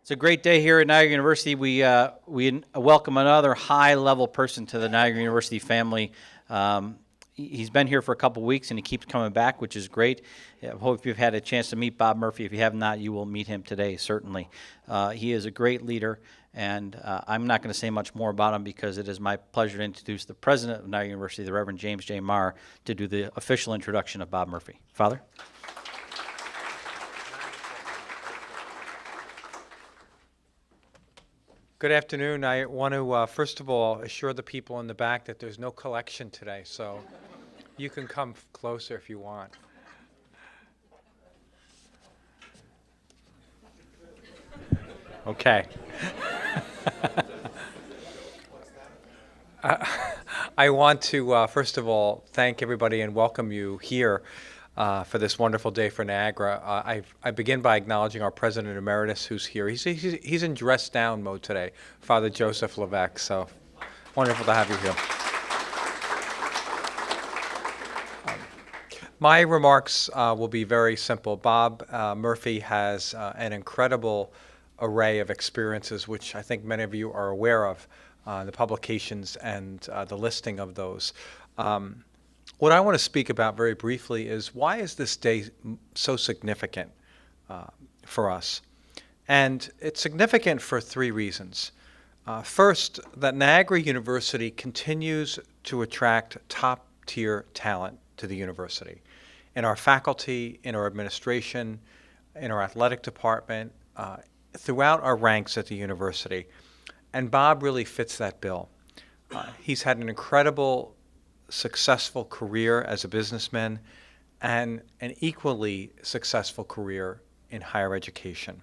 It's a great day here at Niagara University. We welcome another high-level person to the Niagara University family. He's been here for a couple weeks, and he keeps coming back, which is great. I hope you've had a chance to meet Bob Murphy. If you have not, you will meet him today, certainly. He is a great leader, and I'm not going to say much more about him because it is my pleasure to introduce the president of Niagara University, the Reverend James J. Marr, to do the official introduction of Bob Murphy. Father? Good afternoon. I want to, first of all, assure the people in the back that there's no collection today, so you can come closer if you want. Okay. I want to, first of all, thank everybody and welcome you here for this wonderful day for Niagara. I begin by acknowledging our President Emeritus who's here. He's in dress down mode today, Father Joseph Levesque, so wonderful to have you here. My remarks will be very simple. Bob Murphy has an incredible array of experiences, which I think many of you are aware of, the publications and the listing of those. What I want to speak about very briefly is why is this day so significant for us? And it's significant for three reasons. First, that Niagara University continues to attract top-tier talent to the university. In our faculty, in our administration, in our athletic department, throughout our ranks at the university. And Bob really fits that bill. He's had an incredible successful career as a businessman and an equally successful career in higher education.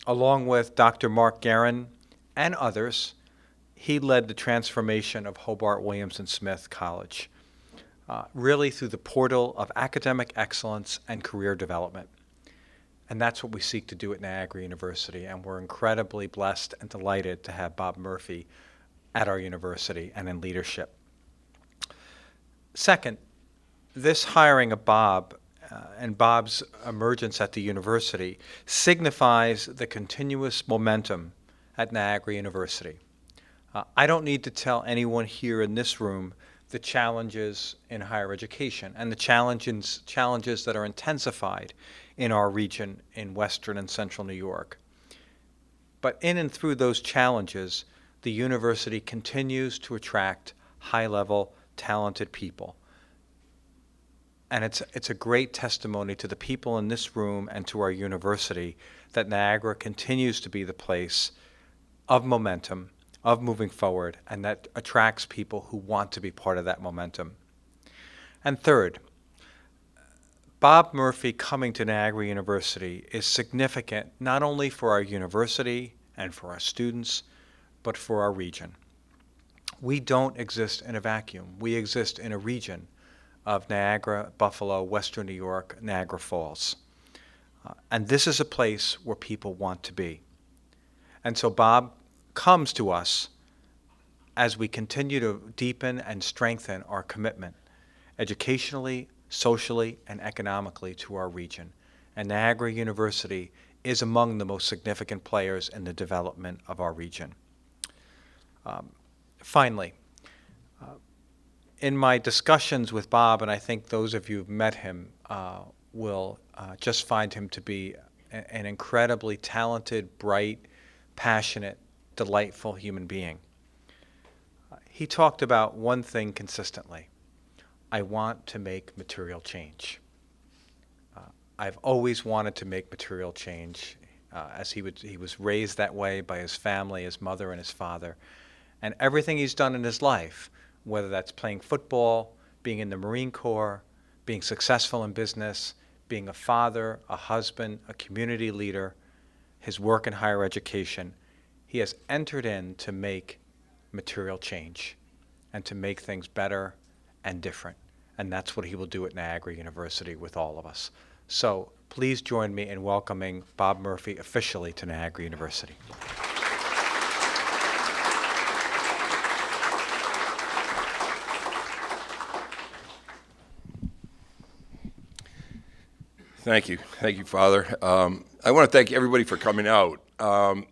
Along with Dr. Mark Guerin and others, he led the transformation of Hobart Williams & Smith College, really through the portal of academic excellence and career development. And that's what we seek to do at Niagara University, and we're incredibly blessed and delighted to have Bob Murphy at our university and in leadership. Second, this hiring of Bob and Bob's emergence at the university signifies the continuous momentum at Niagara University. I don't need to tell anyone here in this room the challenges in higher education and the challenges that are intensified in our region in Western and Central New York. But in and through those challenges, the university continues to attract high-level, talented people. And it's a great testimony to the people in this room and to our university that Niagara continues to be the place of momentum, of moving forward, and that attracts people who want to be part of that momentum. And third, Bob Murphy coming to Niagara University is significant not only for our university and for our students, but for our region. We don't exist in a vacuum. We exist in a region of Niagara, Buffalo, Western New York, Niagara Falls. And this is a place where people want to be. And so Bob comes to us as we continue to deepen and strengthen our commitment educationally, socially, and economically to our region. And Niagara University is among the most significant players in the development of our region. Finally, in my discussions with Bob, and I think those of you who've met him will just find him to be an incredibly talented, bright, passionate, delightful human being. He talked about one thing consistently: I want to make material change. I've always wanted to make material change, as he was raised that way by his family, his mother and his father. And everything he's done in his life, whether that's playing football, being in the Marine Corps, being successful in business, being a father, a husband, a community leader, his work in higher education, he has entered in to make material change and to make things better and different. And that's what he will do at Niagara University with all of us. So please join me in welcoming Bob Murphy officially to Niagara University. Thank you, Father. I want to thank everybody for coming out. I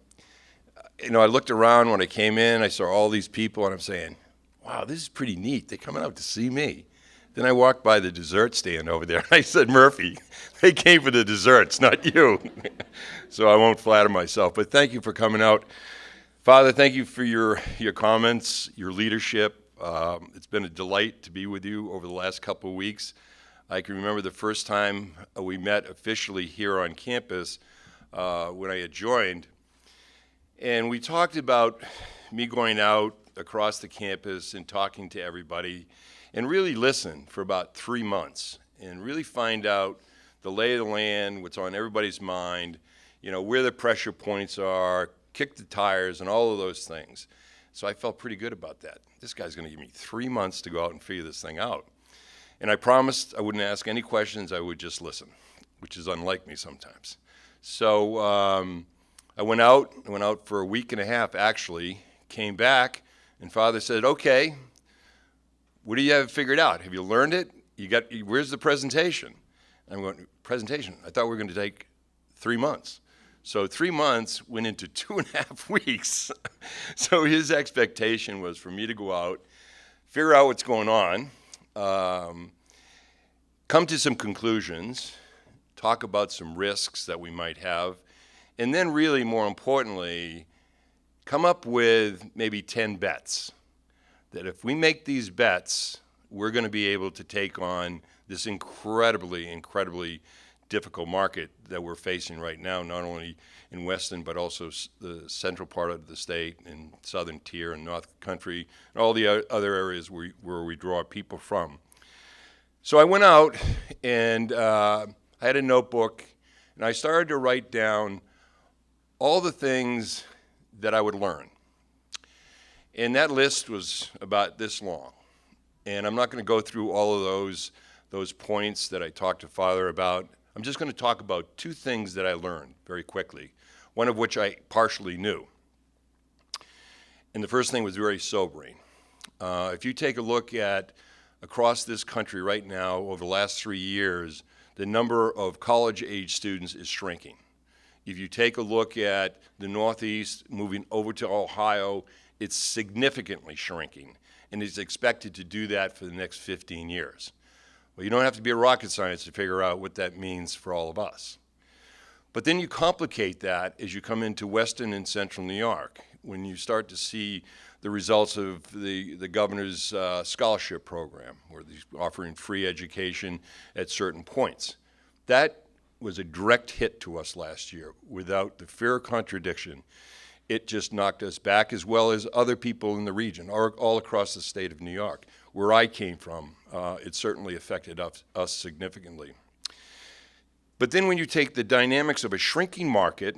looked around when I came in, I saw all these people, and I'm saying, wow, this is pretty neat. They're coming out to see me. Then I walked by the dessert stand over there, and I said, Murphy, they came for the desserts, not you. So I won't flatter myself, but thank you for coming out. Father, thank you for your comments, your leadership. It's been a delight to be with you over the last couple of weeks. I can remember the first time we met officially here on campus when I had joined, and we talked about me going out across the campus and talking to everybody and really listen for about 3 months and really find out the lay of the land, what's on everybody's mind, where the pressure points are, kick the tires, and all of those things. So I felt pretty good about that. This guy's going to give me 3 months to go out and figure this thing out. And I promised I wouldn't ask any questions, I would just listen, which is unlike me sometimes. So I went out for a week and a half, actually, came back, and Father said, okay, what do you have figured out? Have you learned it? Where's the presentation? I'm going, presentation? I thought we were going to take 3 months. So 3 months went into 2.5 weeks. So his expectation was for me to go out, figure out what's going on, come to some conclusions, talk about some risks that we might have, and then really more importantly, come up with maybe 10 bets. That if we make these bets, we're going to be able to take on this incredibly, incredibly difficult market that we're facing right now, not only in Weston, but also the central part of the state and southern tier and North Country, and all the other areas where we draw people from. So I went out and I had a notebook, and I started to write down all the things that I would learn. And that list was about this long. And I'm not going to go through all of those points that I talked to Father about. I'm just going to talk about 2 things that I learned very quickly, one of which I partially knew. And the first thing was very sobering. If you take a look at across this country right now, over the last 3 years, the number of college-age students is shrinking. If you take a look at the Northeast, moving over to Ohio, it's significantly shrinking, and is expected to do that for the next 15 years. Well, you don't have to be a rocket scientist to figure out what that means for all of us. But then you complicate that as you come into Western and Central New York, when you start to see the results of the governor's scholarship program, where he's offering free education at certain points. That was a direct hit to us last year, without the fair contradiction. It just knocked us back, as well as other people in the region, all across the state of New York. Where I came from, it certainly affected us significantly. But then when you take the dynamics of a shrinking market,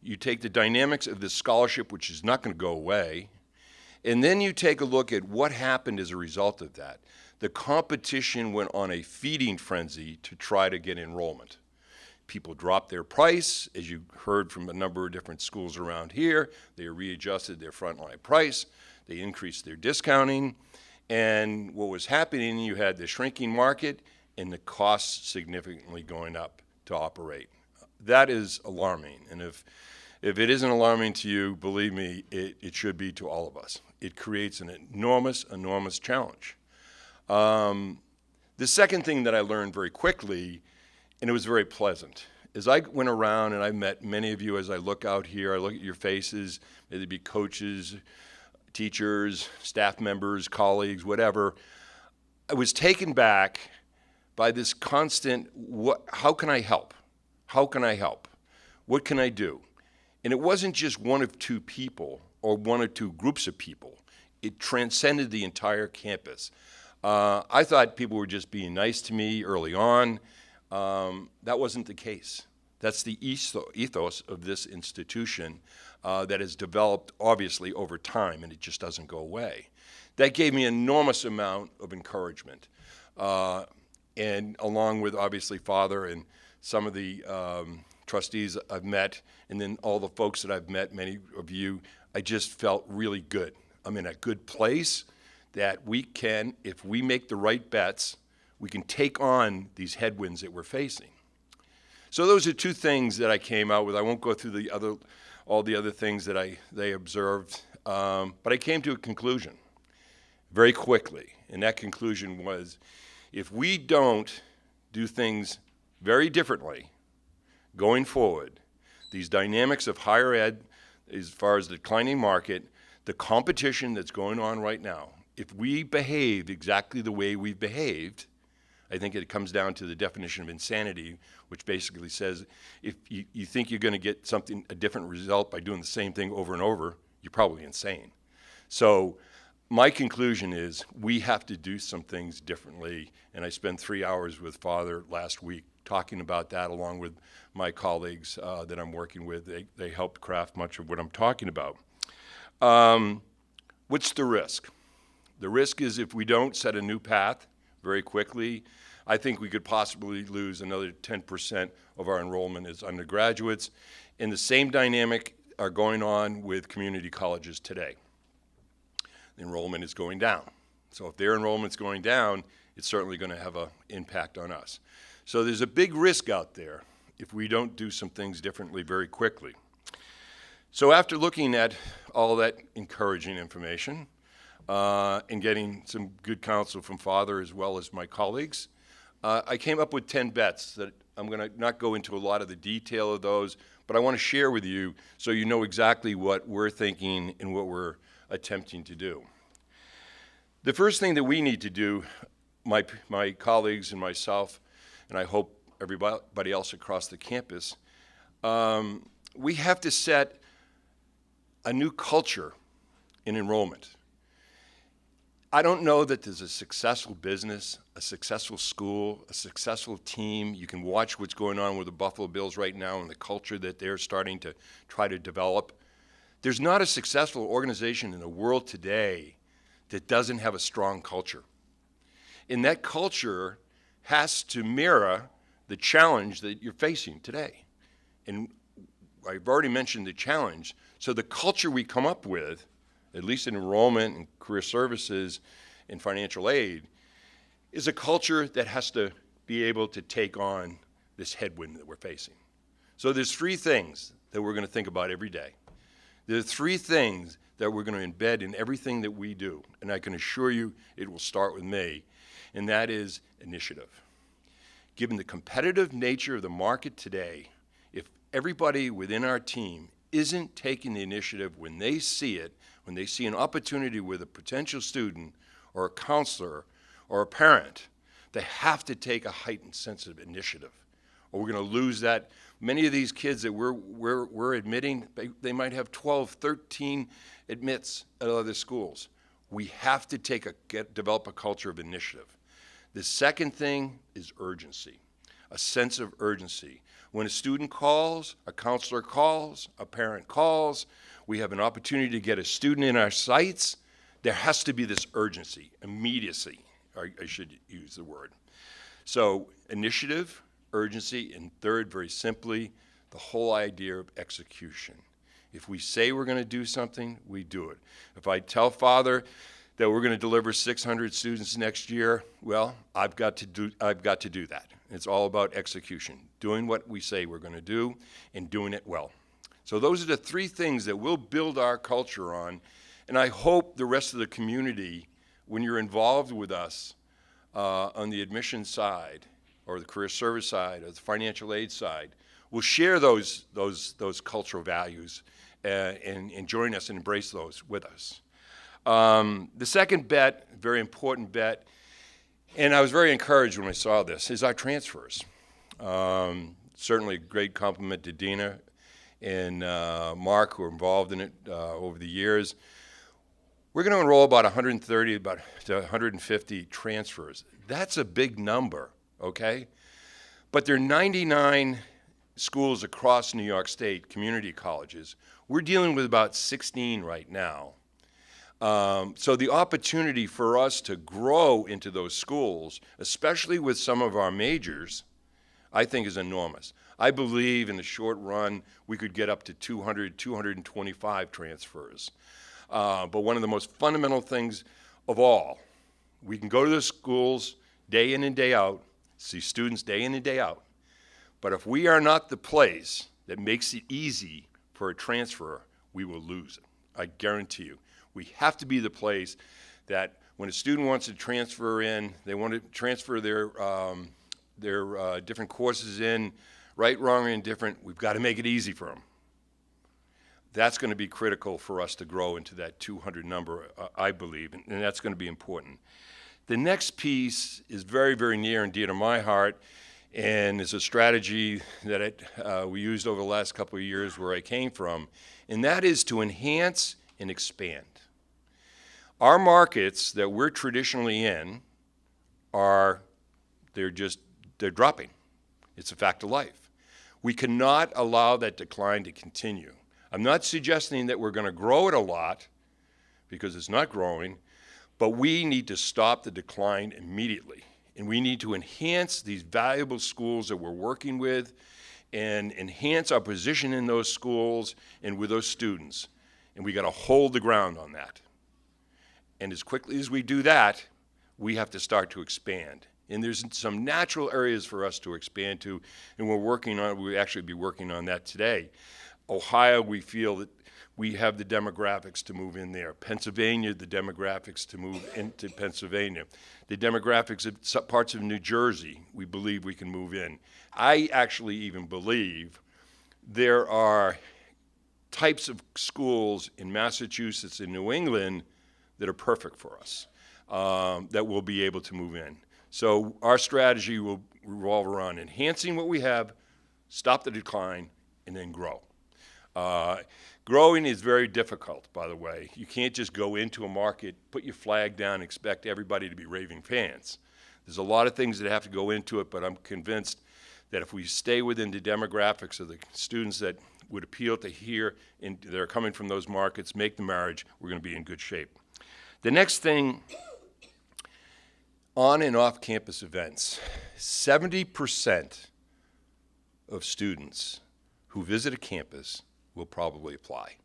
you take the dynamics of this scholarship, which is not going to go away, and then you take a look at what happened as a result of that. The competition went on a feeding frenzy to try to get enrollment. People dropped their price, as you heard from a number of different schools around here. They readjusted their frontline price. They increased their discounting. And what was happening, you had the shrinking market and the costs significantly going up to operate. That is alarming. And if it isn't alarming to you, believe me, it should be to all of us. It creates an enormous, enormous challenge. The second thing that I learned very quickly, and it was very pleasant, as I went around and I met many of you as I look out here, I look at your faces, maybe they be coaches, teachers, staff members, colleagues, whatever. I was taken back by this constant, how can I help? How can I help? What can I do? And it wasn't just one of 2 people or 1 or 2 groups of people. It transcended the entire campus. I thought people were just being nice to me early on. That wasn't the case. That's the ethos of this institution that has developed, obviously, over time, and it just doesn't go away. That gave me an enormous amount of encouragement. And along with, obviously, Father and some of the trustees I've met, and then all the folks that I've met, many of you, I just felt really good. I'm in a good place that we can, if we make the right bets, we can take on these headwinds that we're facing. So those are two things that I came out with. I won't go through all the other things that they observed, but I came to a conclusion very quickly, and that conclusion was, if we don't do things very differently going forward, these dynamics of higher ed, as far as the declining market, the competition that's going on right now, if we behave exactly the way we've behaved, I think it comes down to the definition of insanity, which basically says if you think you're going to get a different result by doing the same thing over and over, you're probably insane. So my conclusion is we have to do some things differently, and I spent 3 hours with Father last week talking about that along with my colleagues that I'm working with. They helped craft much of what I'm talking about. What's the risk? The risk is if we don't set a new path very quickly, I think we could possibly lose another 10% of our enrollment as undergraduates. And the same dynamic are going on with community colleges today. The enrollment is going down. So if their enrollment's going down, it's certainly going to have an impact on us. So there's a big risk out there if we don't do some things differently very quickly. So after looking at all that encouraging information and getting some good counsel from Father as well as my colleagues, I came up with 10 bets that I'm going to not go into a lot of the detail of those, but I want to share with you so you know exactly what we're thinking and what we're attempting to do. The first thing that we need to do, my colleagues and myself, and I hope everybody else across the campus, we have to set a new culture in enrollment. I don't know that there's a successful business, a successful school, a successful team. You can watch what's going on with the Buffalo Bills right now and the culture that they're starting to try to develop. There's not a successful organization in the world today that doesn't have a strong culture. And that culture has to mirror the challenge that you're facing today. And I've already mentioned the challenge. So the culture we come up with, at least in enrollment and career services and financial aid, is a culture that has to be able to take on this headwind that we're facing. So there's 3 things that we're going to think about every day. There are 3 things that we're going to embed in everything that we do, and I can assure you it will start with me, and that is initiative. Given the competitive nature of the market today, if everybody within our team isn't taking the initiative when they see it, when they see an opportunity with a potential student or a counselor or a parent, they have to take a heightened sense of initiative, or we're going to lose that. Many of these kids that we're admitting, they might have 12, 13 admits at other schools. We have to develop a culture of initiative. The second thing is urgency, a sense of urgency. When a student calls, a counselor calls, a parent calls, we have an opportunity to get a student in our sights, there has to be this urgency, immediacy, I should use the word. So initiative, urgency, and third, very simply, the whole idea of execution. If we say we're going to do something, we do it. If I tell Father that we're going to deliver 600 students next year, well, I've got to do that. It's all about execution, doing what we say we're going to do and doing it well. So those are the 3 things that we'll build our culture on, and I hope the rest of the community, when you're involved with us on the admissions side or the career service side or the financial aid side, will share those cultural values and join us and embrace those with us. The second bet, very important bet, and I was very encouraged when I saw this, is our transfers. Certainly a great compliment to Dina and Mark, who are involved in it over the years. We're going to enroll about 130 to 150 transfers. That's a big number, okay? But there are 99 schools across New York State, community colleges. We're dealing with about 16 right now. So the opportunity for us to grow into those schools, especially with some of our majors, I think is enormous. I believe in the short run we could get up to 200, 225 transfers. But one of the most fundamental things of all, we can go to the schools day in and day out, see students day in and day out, But if we are not the place that makes it easy for a transfer, we will lose it. I guarantee you. We have to be the place that when a student wants to transfer in, they want to transfer their different courses in, right, wrong, or indifferent, we've got to make it easy for them. That's going to be critical for us to grow into that 200 number, I believe, and that's going to be important. The next piece is very, very near and dear to my heart, and is a strategy that we used over the last couple of years where I came from, and that is to enhance and expand. Our markets that we're traditionally in they're dropping. It's a fact of life. We cannot allow that decline to continue. I'm not suggesting that we're going to grow it a lot, because it's not growing, but we need to stop the decline immediately. And we need to enhance these valuable schools that we're working with and enhance our position in those schools and with those students. And we got to hold the ground on that. And as quickly as we do that, we have to start to expand. And there's some natural areas for us to expand to, and we'll actually be working on that today. Ohio, we feel that we have the demographics to move in there. Pennsylvania, the demographics to move into Pennsylvania. The demographics of some parts of New Jersey, we believe we can move in. I actually even believe there are types of schools in Massachusetts and New England that are perfect for us, that we'll be able to move in. So our strategy will revolve around enhancing what we have, stop the decline, and then grow. Growing is very difficult, by the way. You can't just go into a market, put your flag down, and expect everybody to be raving fans. There's a lot of things that have to go into it, but I'm convinced that if we stay within the demographics of the students that would appeal to here, and they're coming from those markets, make the marriage, we're going to be in good shape. The next thing, on and off campus events. 70% of students who visit a campus will probably apply.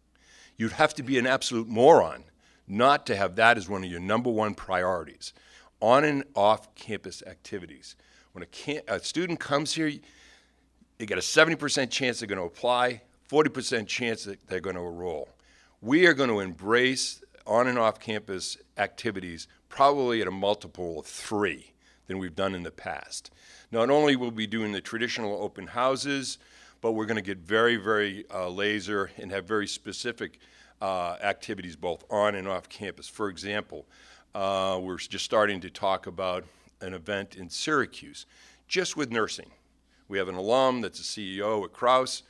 You'd have to be an absolute moron not to have that as one of your number one priorities. On and off campus activities. When a student comes here, they get a 70% chance they're going to apply, 40% chance that they're going to enroll. We are going to embrace on and off campus activities probably at a multiple of 3 than we've done in the past. Not only will we be doing the traditional open houses, but we're going to get very, very laser and have very specific activities both on and off campus. For example, we're just starting to talk about an event in Syracuse, just with nursing. We have an alum that's a CEO at Krause.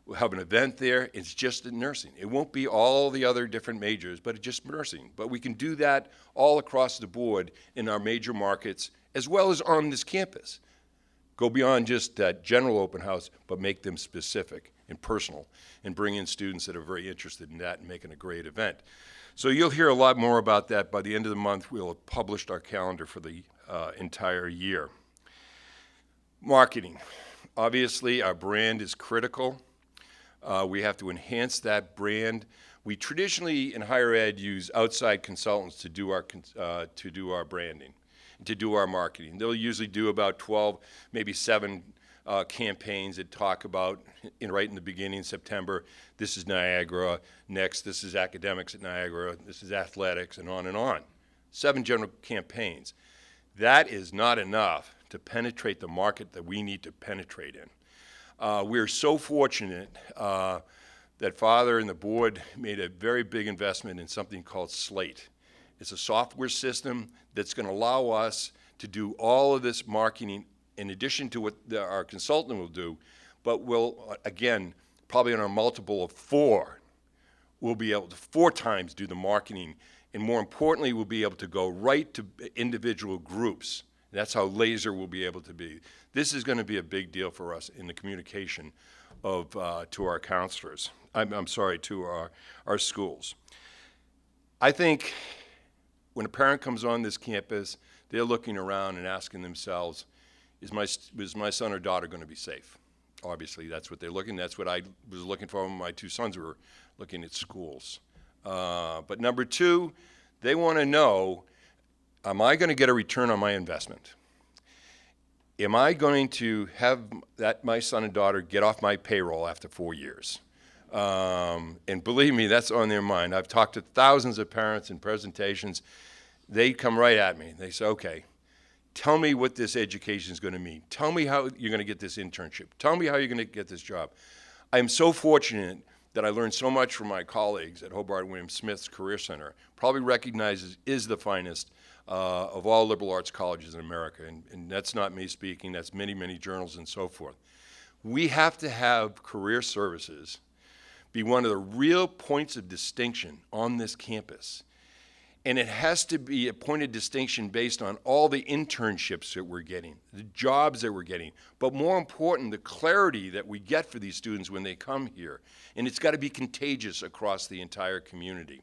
We'll have an event there. It's just in nursing. It won't be all the other different majors, but it's just nursing. But we can do that all across the board in our major markets, as well as on this campus. Go beyond just that general open house, but make them specific and personal, and bring in students that are very interested in that and making a great event. So you'll hear a lot more about that. By the end of the month, we'll have published our calendar for the entire year. Marketing. Obviously, our brand is critical. We have to enhance that brand. We traditionally, in higher ed, use outside consultants to do our branding, to do our marketing. They'll usually do about 12, maybe 7 campaigns that talk about, right in the beginning, September, this is Niagara, next this is academics at Niagara, this is athletics, and on and on. 7 general campaigns. That is not enough to penetrate the market that we need to penetrate in. We're so fortunate that Father and the board made a very big investment in something called Slate. It's a software system that's going to allow us to do all of this marketing in addition to what our consultant will do, but we'll, again, probably on a multiple of 4, we'll be able to 4 times do the marketing, and more importantly, we'll be able to go right to individual groups. That's how laser we'll be able to be. This is going to be a big deal for us in the communication of to our counselors. To our schools. I think when a parent comes on this campus, they're looking around and asking themselves, is my son or daughter going to be safe? Obviously, that's what they're looking. That's what I was looking for when my 2 sons were looking at schools. But number 2, they want to know, am I going to get a return on my investment? am I going to have my son and daughter get off my payroll after 4 years? And believe me, that's on their mind. I've talked to thousands of parents in presentations. They come right at me. They say, okay, tell me what this education is going to mean. Tell me how you're going to get this internship. Tell me how you're going to get this job. I am so fortunate that I learned so much from my colleagues at Hobart William Smith's Career Center, probably recognizes is the finest of all liberal arts colleges in America. And that's not me speaking, that's many, many journals and so forth. We have to have career services be one of the real points of distinction on this campus. And it has to be a point of distinction based on all the internships that we're getting, the jobs that we're getting, but more important, the clarity that we get for these students when they come here. And it's got to be contagious across the entire community.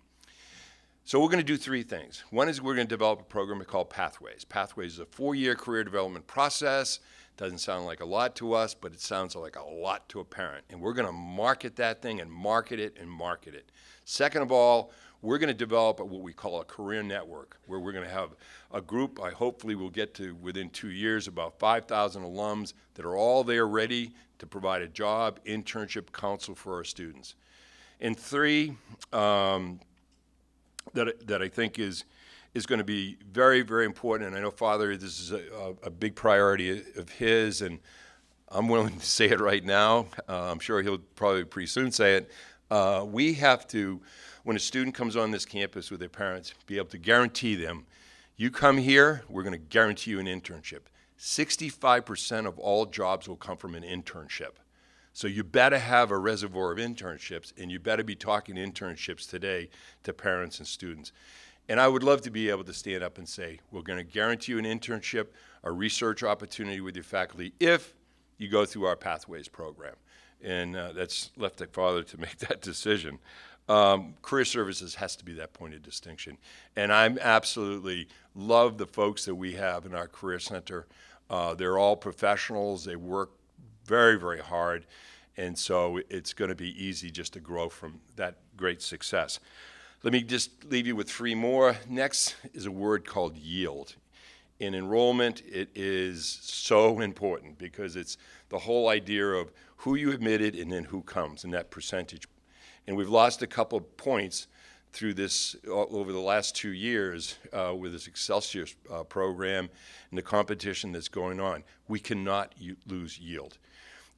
So we're going to do three things. One is we're going to develop a program called Pathways. Pathways is a 4-year career development process. Doesn't sound like a lot to us, but it sounds like a lot to a parent. And we're going to market that thing and market it and market it. Second of all, we're going to develop what we call a career network, where we're going to have a group I hopefully will get to within 2 years, about 5,000 alums that are all there ready to provide a job, internship, counsel for our students. And three, that I think is going to be very, very important, and I know Father, this is a big priority of his, and I'm willing to say it right now. I'm sure he'll probably pretty soon say it. We have to, when a student comes on this campus with their parents, be able to guarantee them, you come here, we're going to guarantee you an internship. 65% of all jobs will come from an internship. So you better have a reservoir of internships, and you better be talking internships today to parents and students. And I would love to be able to stand up and say, we're going to guarantee you an internship, a research opportunity with your faculty, if you go through our Pathways program. And that's left to Father to make that decision. Career services has to be that point of distinction. And I absolutely love the folks that we have in our Career Center. They're all professionals. They work very, very hard. And so it's going to be easy just to grow from that great success. Let me just leave you with three more. Next is a word called yield. In enrollment, it is so important because it's the whole idea of who you admitted and then who comes and that percentage. And we've lost a couple of points through this over the last 2 years with this Excelsior program and the competition that's going on. We cannot lose yield.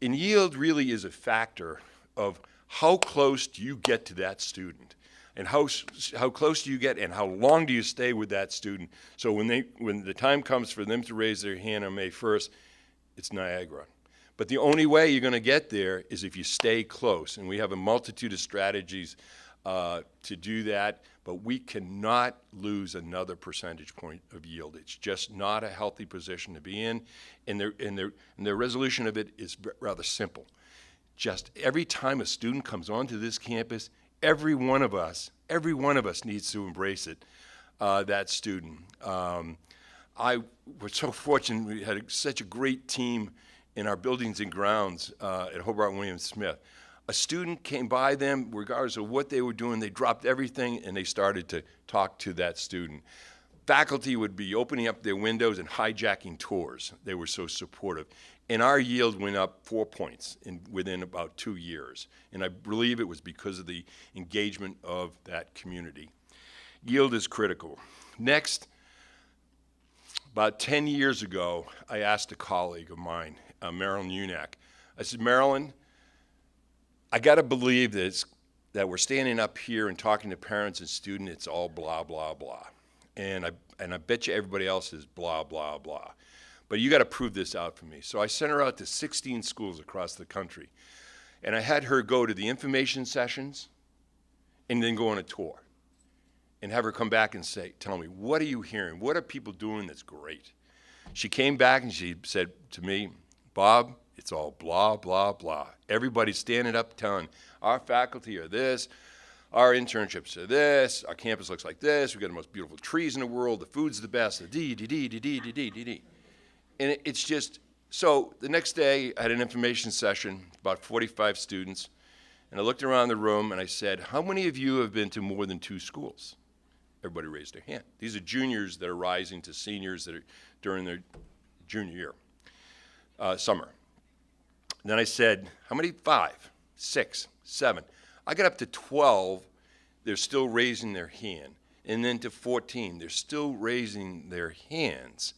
And yield really is a factor of how close do you get to that student, and how close do you get, and how long do you stay with that student. So when the time comes for them to raise their hand on May 1st, it's Niagara. But the only way you're going to get there is if you stay close, and we have a multitude of strategies to do that, but we cannot lose another percentage point of yield. It's just not a healthy position to be in, and the resolution of it is rather simple. Just every time a student comes onto this campus, every one of us needs to embrace it, that student. I was so fortunate, we had such a great team in our buildings and grounds at Hobart William Smith. A student came by them, regardless of what they were doing, they dropped everything and they started to talk to that student. Faculty would be opening up their windows and hijacking tours. They were so supportive. And our yield went up 4 points within about 2 years. And I believe it was because of the engagement of that community. Yield is critical. Next, about 10 years ago, I asked a colleague of mine, Marilyn Unack. I said, Marilyn, I got to believe that we're standing up here and talking to parents and students, it's all blah, blah, blah. And I bet you everybody else is blah, blah, blah. But you got to prove this out for me. So I sent her out to 16 schools across the country. And I had her go to the information sessions and then go on a tour. And have her come back and tell me, what are you hearing? What are people doing that's great? She came back and she said to me, Bob, it's all blah, blah, blah. Everybody's standing up telling our faculty are this, our internships are this, our campus looks like this, we've got the most beautiful trees in the world, the food's the best, the D. And it's just, so the next day I had an information session, about 45 students, and I looked around the room and I said, how many of you have been to more than 2 schools? Everybody raised their hand. These are juniors that are rising to seniors that are during their junior year. summer. And then I said, how many? 5, 6, 7. I got up to 12. They're still raising their hand. And then to 14, they're still raising their hands.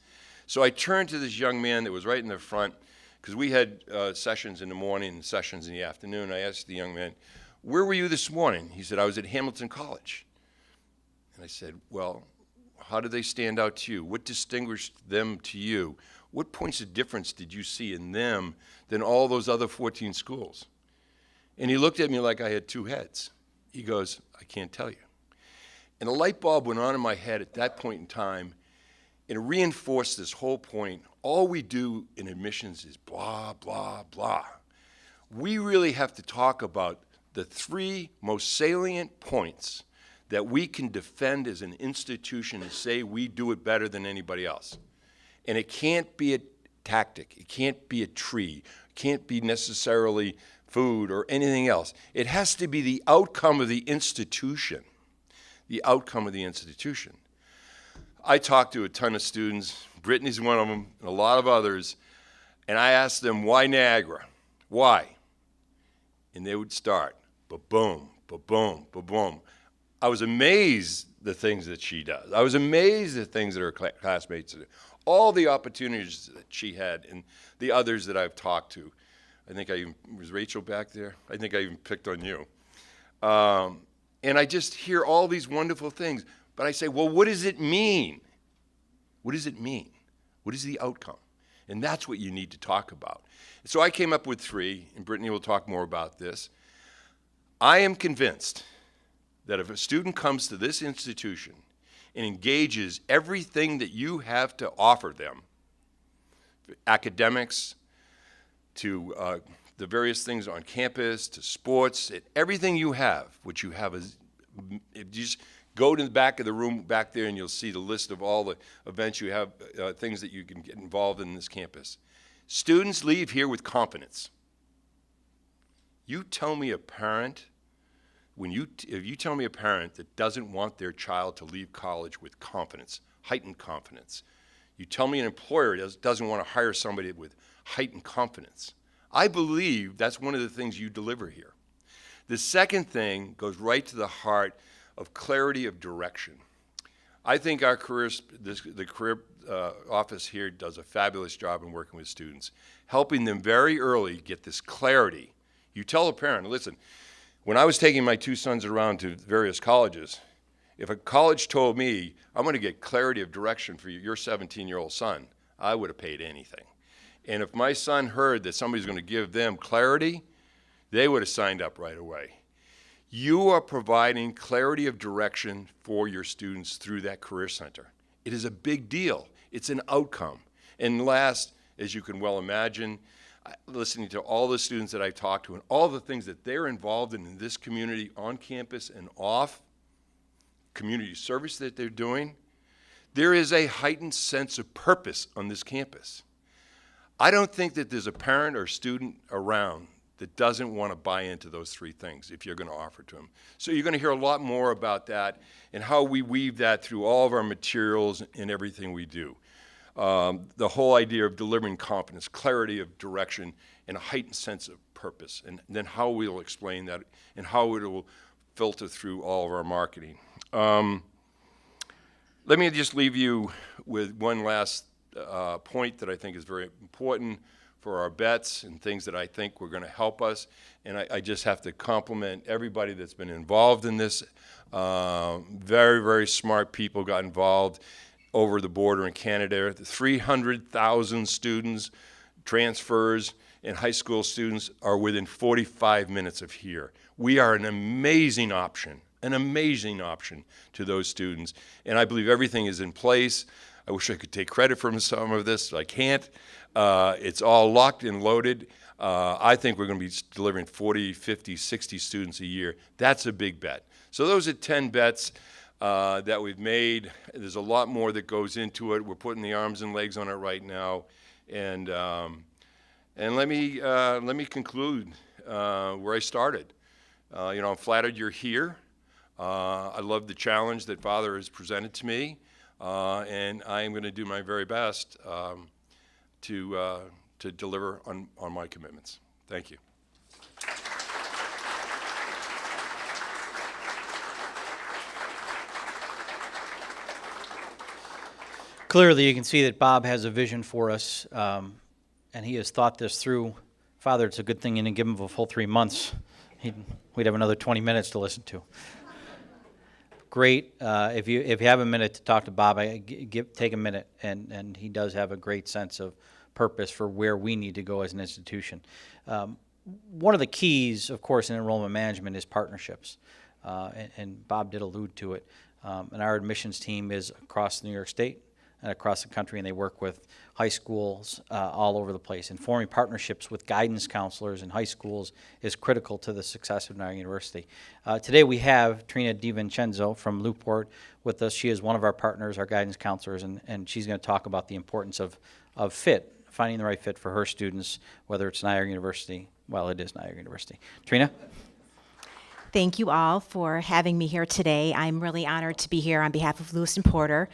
So I turned to this young man that was right in the front, because we had sessions in the morning and sessions in the afternoon. I asked the young man, where were you this morning? He said, I was at Hamilton College. And I said, well, how did they stand out to you? What distinguished them to you? What points of difference did you see in them than all those other 14 schools? And he looked at me like I had 2 heads. He goes, I can't tell you. And a light bulb went on in my head at that point in time, and it reinforced this whole point. All we do in admissions is blah, blah, blah. We really have to talk about the 3 most salient points that we can defend as an institution and say we do it better than anybody else. And it can't be a tactic. It can't be a tree. It can't be necessarily food or anything else. It has to be the outcome of the institution. The outcome of the institution. I talked to a ton of students. Brittany's one of them, and a lot of others. And I asked them, why Niagara? Why? And they would start, ba-boom, ba-boom, ba-boom. I was amazed the things that she does. I was amazed at things that her classmates did. All the opportunities that she had and the others that I've talked to. I think was Rachel back there? I think I even picked on you. And I just hear all these wonderful things. But I say, well, what does it mean? What does it mean? What is the outcome? And that's what you need to talk about. So I came up with 3, and Brittany will talk more about this. I am convinced that if a student comes to this institution and engages everything that you have to offer them, academics, to the various things on campus, to sports, everything you have, which you have is, if you just go to the back of the room back there and you'll see the list of all the events you have, things that you can get involved in this campus. Students leave here with confidence. You tell me a parent, if you tell me a parent that doesn't want their child to leave college with confidence, heightened confidence, you tell me an employer doesn't want to hire somebody with heightened confidence. I believe that's one of the things you deliver here. The second thing goes right to the heart of clarity of direction. I think our the career office here does a fabulous job in working with students, helping them very early get this clarity. You tell a parent, listen, when I was taking my 2 sons around to various colleges, if a college told me, I'm going to get clarity of direction for your 17-year-old son, I would have paid anything. And if my son heard that somebody's going to give them clarity, they would have signed up right away. You are providing clarity of direction for your students through that career center. It is a big deal. It's an outcome. And last, as you can well imagine, listening to all the students that I've talked to and all the things that they're involved in this community, on campus and off, community service that they're doing, there is a heightened sense of purpose on this campus. I don't think that there's a parent or student around that doesn't want to buy into those 3 things if you're going to offer to them. So you're going to hear a lot more about that and how we weave that through all of our materials and everything we do. The whole idea of delivering confidence, clarity of direction, and a heightened sense of purpose, and then how we'll explain that and how it will filter through all of our marketing. Let me just leave you with one last point that I think is very important for our bets and things that I think were going to help us. And I just have to compliment everybody that's been involved in this. Very, very smart people got involved over the border in Canada. 300,000 students, transfers, and high school students are within 45 minutes of here. We are an amazing option to those students. And I believe everything is in place. I wish I could take credit for some of this. I can't. It's all locked and loaded. I think we're going to be delivering 40, 50, 60 students a year. That's a big bet. So those are 10 bets that we've made. There's a lot more that goes into it. We're putting the arms and legs on it right now. And let me conclude where I started. I'm flattered you're here. I love the challenge that Father has presented to me. And I am going to do my very best to to deliver on my commitments. Thank you. Clearly, you can see that Bob has a vision for us, and he has thought this through. Father, it's a good thing you didn't give him a full 3 months. We'd have another 20 minutes to listen to. Great. If you have a minute to talk to Bob, take a minute, and he does have a great sense of purpose for where we need to go as an institution. One of the keys, of course, in enrollment management is partnerships, and Bob did allude to it. And our admissions team is across New York State and across the country, and they work with high schools all over the place. And forming partnerships with guidance counselors in high schools is critical to the success of Niagara University. Today we have Trina DiVincenzo from Newport with us. She is one of our partners, our guidance counselors, and she's going to talk about the importance of fit, finding the right fit for her students, whether it's Niagara University. Well, it is Niagara University. Trina? Thank you all for having me here today. I'm really honored to be here on behalf of Lewis and Porter.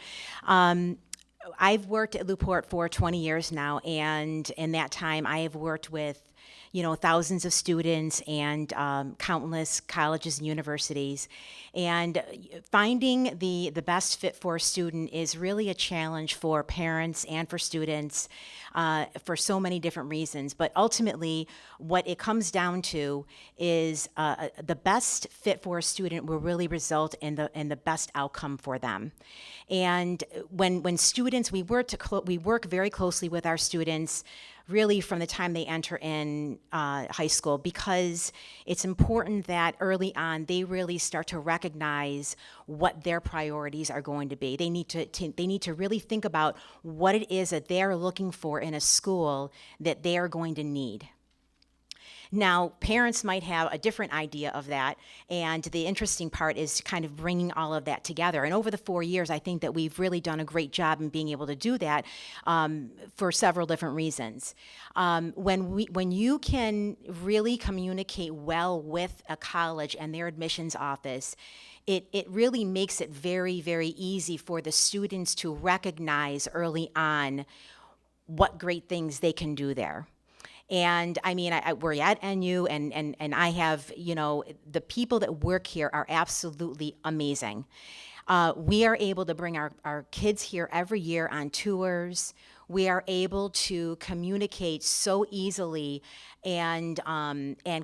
I've worked at Newport for 20 years now, and in that time I have worked with thousands of students and countless colleges and universities. And finding the best fit for a student is really a challenge for parents and for students for so many different reasons. But ultimately, what it comes down to is the best fit for a student will really result in the best outcome for them. And when students, we work very closely with our students really from the time they enter in high school, because it's important that early on they really start to recognize what their priorities are going to be. They need to really think about what it is that they're looking for in a school that they are going to need. Now, parents might have a different idea of that, and the interesting part is kind of bringing all of that together. And over the 4 years, I think that we've really done a great job in being able to do that for several different reasons. When you can really communicate well with a college and their admissions office, it really makes it very, very easy for the students to recognize early on what great things they can do there. And I mean, we're at NU, and I have, the people that work here are absolutely amazing. We are able to bring our kids here every year on tours. We are able to communicate so easily and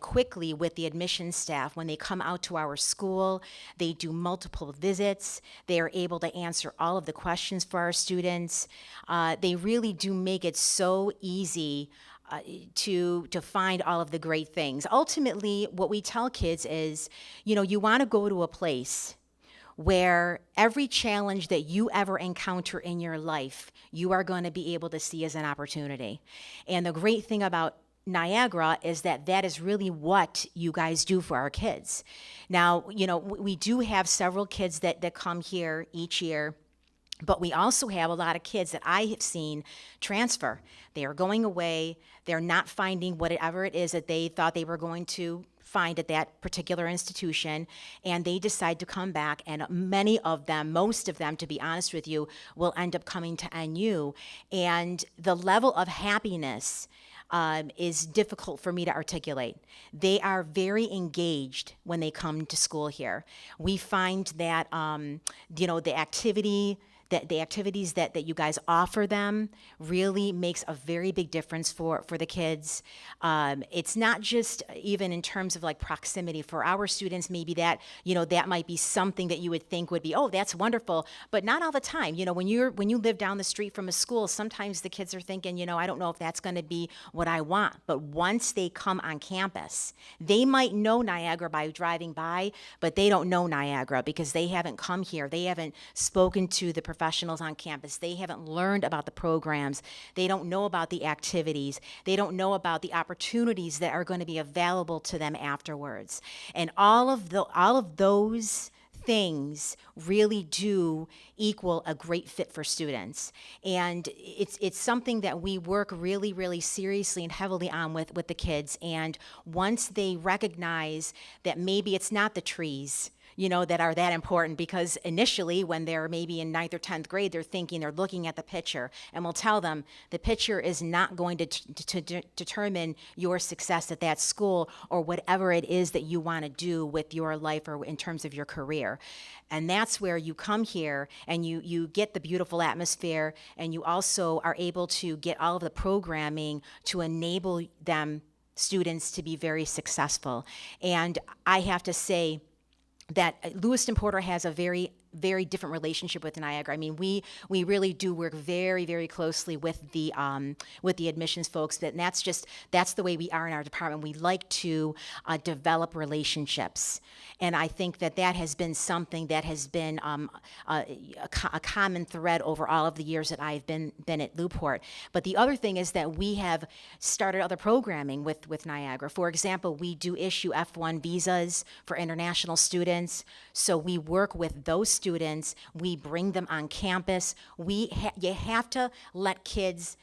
quickly with the admissions staff. When they come out to our school, they do multiple visits. They are able to answer all of the questions for our students. They really do make it so easy to find all of the great things. Ultimately, what we tell kids is, you want to go to a place where every challenge that you ever encounter in your life, you are going to be able to see as an opportunity. And the great thing about Niagara is that is really what you guys do for our kids. Now, we do have several kids that come here each year, but we also have a lot of kids that I have seen transfer. They are going away. They're not finding whatever it is that they thought they were going to find at that particular institution, and they decide to come back, and many of them, most of them, to be honest with you, will end up coming to NU. And the level of happiness is difficult for me to articulate. They are very engaged when they come to school here. We find that, the activities that you guys offer them really makes a very big difference for the kids. It's not just even in terms of like proximity for our students. Maybe that might be something that you would think would be, oh, that's wonderful, but not all the time. When you live down the street from a school, sometimes the kids are thinking, I don't know if that's going to be what I want. But once they come on campus, they might know Niagara by driving by, but they don't know Niagara because they haven't come here. They haven't spoken to the professionals on campus. They haven't learned about the programs. They don't know about the activities. They don't know about the opportunities that are going to be available to them afterwards. And all of those things really do equal a great fit for students. And it's something that we work really, really seriously and heavily on with the kids. And once they recognize that maybe it's not the trees, that are that important, because initially when they're maybe in 9th or 10th grade, they're looking at the picture, and we'll tell them the picture is not going to determine your success at that school or whatever it is that you want to do with your life or in terms of your career. And that's where you come here and you get the beautiful atmosphere, and you also are able to get all of the programming to enable students to be very successful. And I have to say that Lewiston Porter has a very different relationship with Niagara. I mean, we really do work very, very closely with the admissions folks. That's the way we are in our department. We like to develop relationships, and I think that has been something that has been a common thread over all of the years that I've been at Newport. But the other thing is that we have started other programming with Niagara. For example, we do issue F1 visas for international students, so we work with those students. We bring them on campus. You have to let kids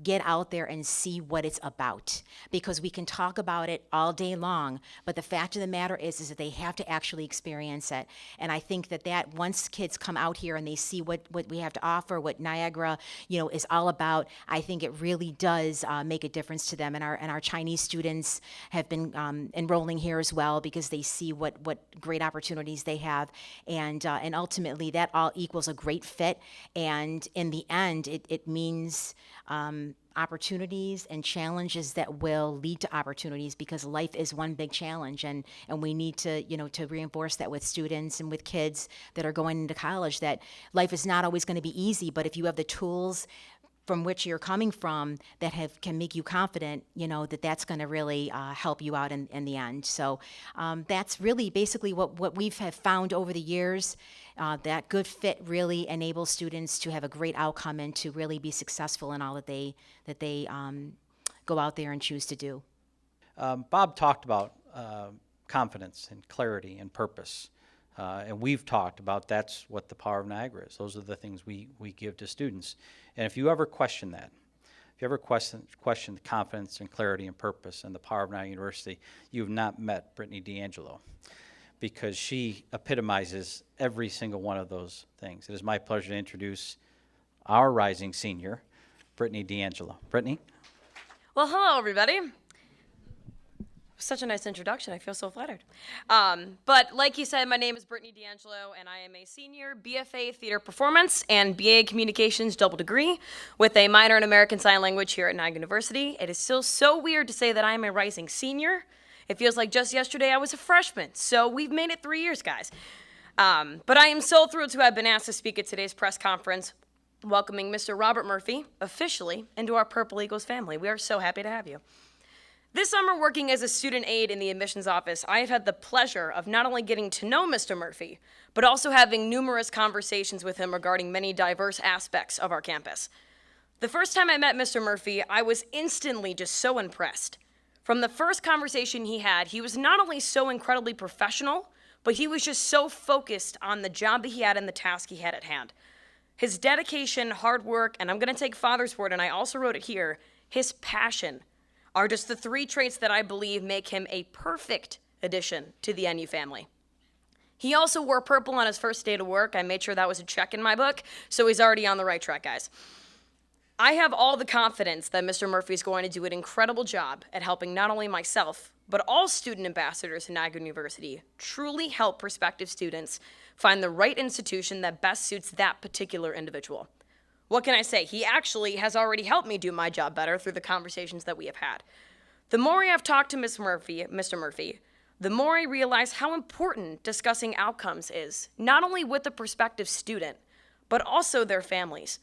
get out there and see what it's about, because we can talk about it all day long, but the fact of the matter is that they have to actually experience it. And I think that once kids come out here and they see what we have to offer, what Niagara is all about, I think it really does make a difference to them. And our Chinese students have been enrolling here as well, because they see what great opportunities they have, and ultimately that all equals a great fit. And in the end, it means opportunities and challenges that will lead to opportunities, because life is one big challenge, and we need to to reinforce that with students and with kids that are going into college, that life is not always going to be easy, but if you have the tools from which you're coming from that can make you confident, that's going to really help you out in the end. So that's really basically what we've have found over the years. That good fit really enables students to have a great outcome and to really be successful in all that they go out there and choose to do. Bob talked about confidence and clarity and purpose. And we've talked about that's what the power of Niagara is. Those are the things we give to students. And if you ever question that, if you ever question the confidence and clarity and purpose and the power of Niagara University, you've not met Brittany D'Angelo, because she epitomizes every single one of those things. It is my pleasure to introduce our rising senior, Brittany D'Angelo. Brittany? Well, hello, everybody. Such a nice introduction. I feel so flattered. But like you said, my name is Brittany D'Angelo, and I am a senior BFA Theater Performance and BA Communications double degree with a minor in American Sign Language here at Niagara University. It is still so weird to say that I am a rising senior. It feels like just yesterday I was a freshman. So we've made it 3 years, guys. But I am so thrilled to have been asked to speak at today's press conference, welcoming Mr. Robert Murphy officially into our Purple Eagles family. We are so happy to have you. This summer, working as a student aide in the admissions office, I have had the pleasure of not only getting to know Mr. Murphy, but also having numerous conversations with him regarding many diverse aspects of our campus. The first time I met Mr. Murphy, I was instantly just so impressed. From the first conversation he had, he was not only so incredibly professional, but he was just so focused on the job that he had and the task he had at hand. His dedication, hard work, and I'm going to take Father's word, and I also wrote it here, his passion are just the three traits that I believe make him a perfect addition to the NU family. He also wore purple on his first day to work. I made sure that was a check in my book, so he's already on the right track, guys. I have all the confidence that Mr. Murphy is going to do an incredible job at helping not only myself, but all student ambassadors in Niagara University truly help prospective students find the right institution that best suits that particular individual. What can I say? He actually has already helped me do my job better through the conversations that we have had. The more I have talked to Mr. Murphy, the more I realize how important discussing outcomes is, not only with the prospective student, but also their families.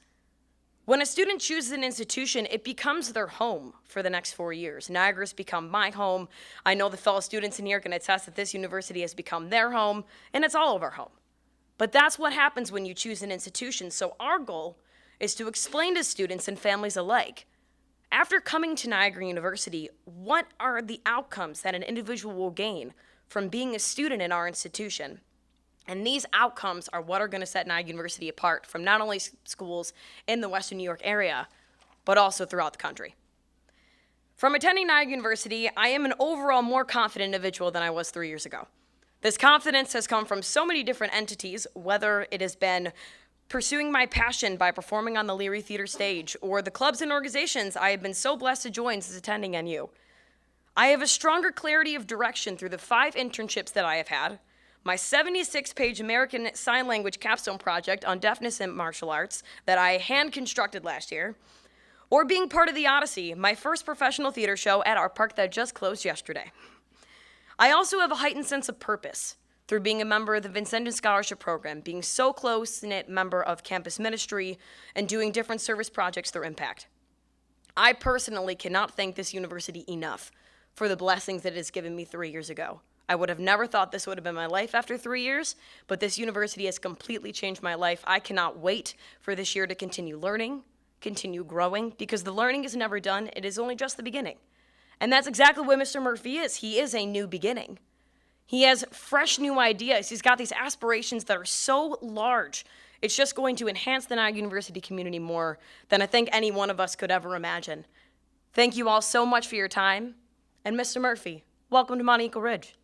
When a student chooses an institution, it becomes their home for the next 4 years. Niagara's become my home. I know the fellow students in here can attest that this university has become their home, and it's all of our home. But that's what happens when you choose an institution, so our goal is to explain to students and families alike, after coming to Niagara University, what are the outcomes that an individual will gain from being a student in our institution? And these outcomes are what are going to set Niagara University apart from not only schools in the Western New York area, but also throughout the country. From attending Niagara University, I am an overall more confident individual than I was 3 years ago. This confidence has come from so many different entities, whether it has been pursuing my passion by performing on the Leary Theater stage, or the clubs and organizations I have been so blessed to join since attending NU. I have a stronger clarity of direction through the 5 internships that I have had, my 76-page American Sign Language capstone project on deafness and martial arts that I hand-constructed last year, or being part of the Odyssey, my first professional theater show at our park that just closed yesterday. I also have a heightened sense of purpose through being a member of the Vincentian Scholarship Program, being so close-knit member of campus ministry, and doing different service projects through Impact. I personally cannot thank this university enough for the blessings that it has given me 3 years ago. I would have never thought this would have been my life after 3 years, but this university has completely changed my life. I cannot wait for this year to continue learning, continue growing, because the learning is never done. It is only just the beginning. And that's exactly what Mr. Murphy is. He is a new beginning. He has fresh new ideas. He's got these aspirations that are so large. It's just going to enhance the Niagara University community more than I think any one of us could ever imagine. Thank you all so much for your time. And Mr. Murphy, welcome to Monte Eagle Ridge.